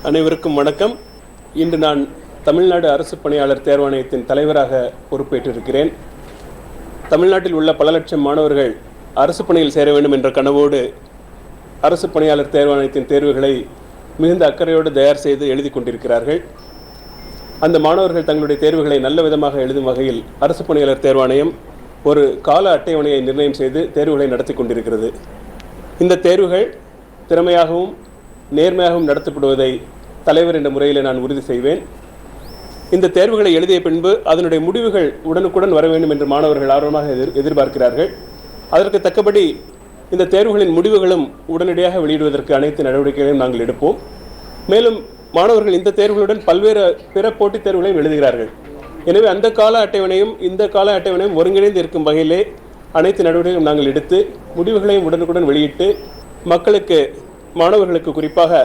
அனைவருக்கும் வணக்கம். இன்று நான் தமிழ்நாடு அரசு பணியாளர் தேர்வாணையத்தின் தலைவராக பொறுப்பேற்றிருக்கிறேன். தமிழ்நாட்டில் உள்ள பல லட்சம் மாணவர்கள் அரசு பணியில் சேர வேண்டும் என்ற கனவோடு அரசு பணியாளர் தேர்வாணையத்தின் தேர்வுகளை மிகுந்த அக்கறையோடு தயார் செய்து எழுதி கொண்டிருக்கிறார்கள். அந்த மாணவர்கள் தங்களுடைய தேர்வுகளை நல்ல விதமாக எழுதும் வகையில் அரசு பணியாளர் தேர்வாணையம் ஒரு கால அட்டவணையை நிர்ணயம் செய்து தேர்வுகளை நடத்தி கொண்டிருக்கிறது. இந்த தேர்வுகள் திறமையாகவும் நேர்மையாகவும் நடத்தப்படுவதை தலைவர் என்ற முறையில் நான் உறுதி செய்வேன். இந்த தேர்வுகளை எழுதிய பின்பு அதனுடைய முடிவுகள் உடனுக்குடன் வர வேண்டும் என்று மாணவர்கள் ஆர்வமாக எதிர்பார்க்கிறார்கள். அதற்கு தக்கபடி இந்த தேர்வுகளின் முடிவுகளும் உடனடியாக வெளியிடுவதற்கு அனைத்து நடவடிக்கைகளையும் நாங்கள் எடுப்போம். மேலும் மாணவர்கள் இந்த தேர்வுகளுடன் பல்வேறு பிற போட்டித் தேர்வுகளையும் எழுதுகிறார்கள். எனவே அந்த கால அட்டவணையும் இந்த கால அட்டவணையும் ஒருங்கிணைந்து இருக்கும் வகையிலே அனைத்து நடவடிக்கைகளும் நாங்கள் எடுத்து முடிவுகளையும் உடனுக்குடன் வெளியிட்டு மக்களுக்கு, மாணவர்களுக்கு, குறிப்பாக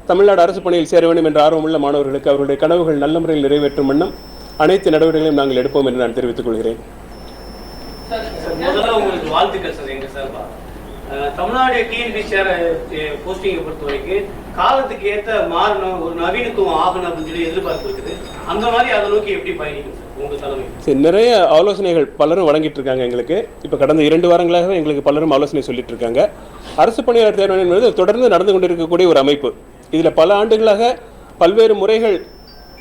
தமிழ்நாடு அரசு பணியில் சேர வேண்டும் என்ற ஆர்வமுள்ள மாணவர்களுக்கு அவருடைய கனவுகள் நல்ல முறையில் நிறைவேற்றும் வண்ணம் அனைத்து நடவடிக்கைகளையும் நாங்கள் எடுப்போம் என்று நான் தெரிவித்துக் கொள்கிறேன். தமிழ்நாடு டிஎன்பிசி போஸ்டிங்கை பொறுத்த வரைக்கும் காலத்துக்கு ஏற்ற மாறணும், ஒரு நவீனத்துவம் ஆகணும் அப்படின்னு சொல்லி எதிர்பார்ப்பு இருக்குது. அந்த மாதிரி அதை நோக்கி எப்படி பயணிக்கும் உங்க தலைமை? நிறைய ஆலோசனைகள் பலரும் வழங்கிட்டு இருக்காங்க எங்களுக்கு. இப்போ கடந்த 2 வாரங்களாகவே எங்களுக்கு பலரும் ஆலோசனை சொல்லிட்டு இருக்காங்க. அரசு பணியாளர் தேர்வு என்பது தொடர்ந்து நடந்து கொண்டிருக்கக்கூடிய ஒரு அமைப்பு. இதில் பல ஆண்டுகளாக பல்வேறு முறைகள்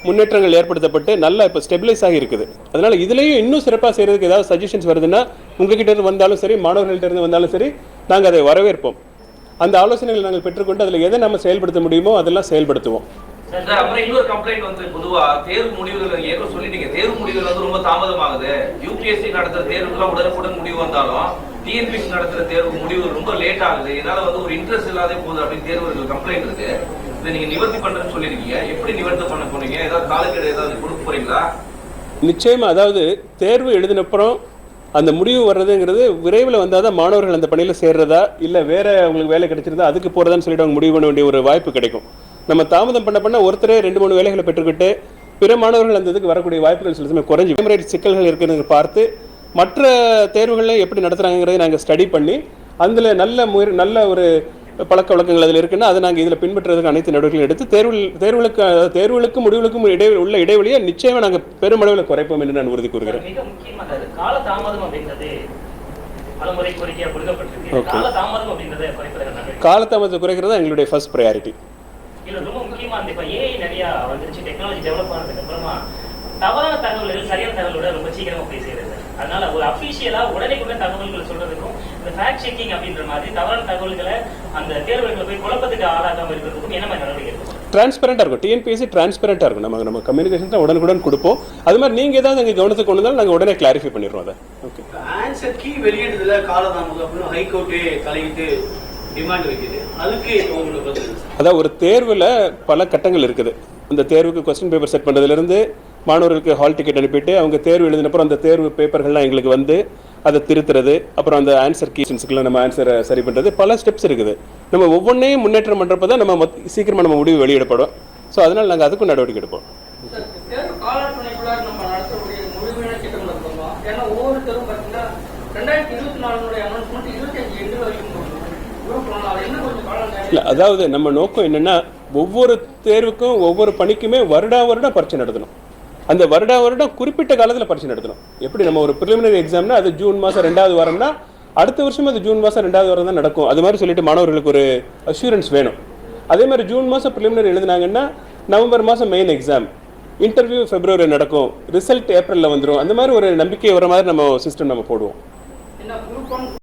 முன்னேற்றங்கள் ஏற்படுத்தப்பட்டு நல்லா இப்போ ஸ்டெபிலைஸ் ஆகி இருக்குது. அதனால் இதுலேயும் இன்னும் சிறப்பாக செய்கிறதுக்கு ஏதாவது சஜஷன்ஸ் வருதுன்னா உங்ககிட்ட இருந்து வந்தாலும் சரி, மாணவர்கள்ட்ட இருந்து வந்தாலும் சரி, நாங்கள் அதை வரவேற்போம். அந்த ஆலோசனைகளை நாங்கள் பெற்றுக்கொண்டு அதில் எதை நம்ம செயல்படுத்த முடியுமோ அதெல்லாம் செயல்படுத்துவோம். அப்புறம் இன்னொரு கம்ப்ளைண்ட் வந்து பொதுவா தேர்வு முடிவுகள் ஏற்க சொல்லிட்டீங்க, தேர்வு முடிவுகள் வந்து ரொம்ப தாமதமாகுது. யூபிஎஸ்சி நடத்துற தேர்வுலாம் உடனுக்குடன் முடிவு வந்தாலும் டிஎன்பிஎஸ்சி நடத்துற தேர்வு முடிவு ரொம்ப லேட் ஆகுது, இதனால வந்து ஒரு இன்ட்ரெஸ்ட் இல்லாத போகுது அப்படின்னு தேர்வுகள் கம்ப்ளைண்ட் இருக்கு. இதை நீங்க நிவர்த்தி பண்றேன்னு சொல்லிருக்கீங்க, எப்படி நிவர்த்தி பண்ண போறீங்க? ஏதாவது காலக்கெடு ஏதாவது கொடுக்க போறீங்களா? நிச்சயமா. அதாவது தேர்வு எழுதினப்புறம் அந்த முடிவு வர்றதுங்கிறது விரைவில் வந்தால் தான் மாணவர்கள் அந்த பணியில் சேர்றதா இல்லை வேற அவங்களுக்கு வேலை கிடைச்சிருந்தா அதுக்கு போகிறதான்னு சொல்லிட்டு அவங்க முடிவு பண்ண வேண்டிய ஒரு வாய்ப்பு கிடைக்கும். நம்ம தாமதம் பண்ண ஒருத்தரே 2-3 வேலைகளை பெற்றுக்கிட்டு பிற மாணவர்கள் அந்த இதுக்கு வரக்கூடிய வாய்ப்புகள் சில சமயம் குறைஞ்சி சிக்கல்கள் இருக்குன்னு பார்த்து மற்ற தேர்வுகளை எப்படி நடத்துகிறாங்கிறதை நாங்கள் ஸ்டடி பண்ணி அதில் நல்ல ஒரு பழக்க வழக்கங்கள் அதில் இருக்குன்னா அதை நாங்கள் இதில் பின்பற்றுறதுக்கு அனைத்து நடவடிக்கைகள் எடுத்து தேர்வுகளுக்கும் முடிவுகளுக்கும் உள்ள இடைவெளியை நிச்சயமாக நாங்கள் பெருமளவில் குறைப்போம் என்று நான் உறுதி கூறுகிறேன். காலதாமதத்தை குறைக்கிறது தான் எங்களுடைய ஃபர்ஸ்ட் ப்ரையாரிட்டி. தவறான தகவல்கள் சரியான தகவலோட ரொம்ப சீக்கிரமா போய் சேருது. அதனால ஒரு அபிஷியலா உடனே தகவல்கள் சொல்றதுக்கும் இந்த ஃபேக்ட் செக்கிங் அப்படின்ற மாதிரி தவறான தகவல்களை அந்த தேர்வுகளை போய் குழப்பத்துக்கு ஆளாகாம இருக்கிறதுக்கும் என்ன மாதிரி நடவடிக்கை இருக்கும்? டிரான்ஸ்பரண்டா இருக்கும். டிஎன்பிஎஸ்சி டிரான்ஸ்பரண்டா இருக்கும். நம்ம கம்யூனிகேஷன் உடனுக்குடன் கொடுப்போம். அது மாதிரி நீங்க ஏதாவது எங்க கவனத்துக்கு கொண்டு வந்தாலும் நாங்கள் உடனே கிளாரிஃபை பண்ணிடுறோம். அதை ஓகே. ஆன்சர் கீ வெளியிடுறதுல காலதாமதம் அப்படின்னு ஹைகோர்ட்டே தலையிட்டு டிமாண்ட் வைக்குது. அதுக்கு உங்களுக்கு பதில்? அதாவது ஒரு தேர்வில் பல கட்டங்கள் இருக்குது. அந்த தேர்வுக்கு கொஸ்டின் பேப்பர் செட் பண்ணுறதுலேருந்து மாணவர்களுக்கு ஹால் டிக்கெட் அனுப்பிட்டு அவங்க தேர்வு எழுதினப்புறம் அந்த தேர்வு பேப்பர்கள்லாம் எங்களுக்கு வந்து அதை திருத்துறது, அப்புறம் அந்த ஆன்சர் கீஷன்ஸுக்கெல்லாம் நம்ம ஆன்சரை சரி பண்ணுறது, பல ஸ்டெப்ஸ் இருக்குது. நம்ம ஒவ்வொன்றையும் முன்னேற்றம் பண்ணுறப்ப தான் நம்ம சீக்கிரமாக நம்ம முடிவு வெளியிடப்படும். ஸோ அதனால் நாங்கள் அதுக்கும் நடவடிக்கை எடுப்போம். இல்லை, அதாவது நம்ம நோக்கம் என்னென்னா ஒவ்வொரு தேர்வுக்கும் ஒவ்வொரு பணிக்குமே வருடம் பரீட்சை நடத்தணும். அந்த வருடம் குறிப்பிட்ட காலத்தில் பரீட்சை நடத்தணும். எப்படி நம்ம ஒரு ப்ரிலிமினரி எக்ஸாம்னா அது ஜூன் மாதம் 2வது வாரம்னா அடுத்த வருஷம் அது ஜூன் மாதம் 2வது வாரம் தான் நடக்கும். அது மாதிரி சொல்லிட்டு மாணவர்களுக்கு ஒரு அஷூரன்ஸ் வேணும். அதே மாதிரி ஜூன் மாதம் ப்ரிலிமினரி எழுதினாங்கன்னா நவம்பர் மாதம் மெயின் எக்ஸாம், இன்டர்வியூ பிப்ரவரி நடக்கும், ரிசல்ட் ஏப்ரலில் வந்துடும். அந்த மாதிரி ஒரு நம்பிக்கை வர மாதிரி நம்ம சிஸ்டம் நம்ம போடுவோம்.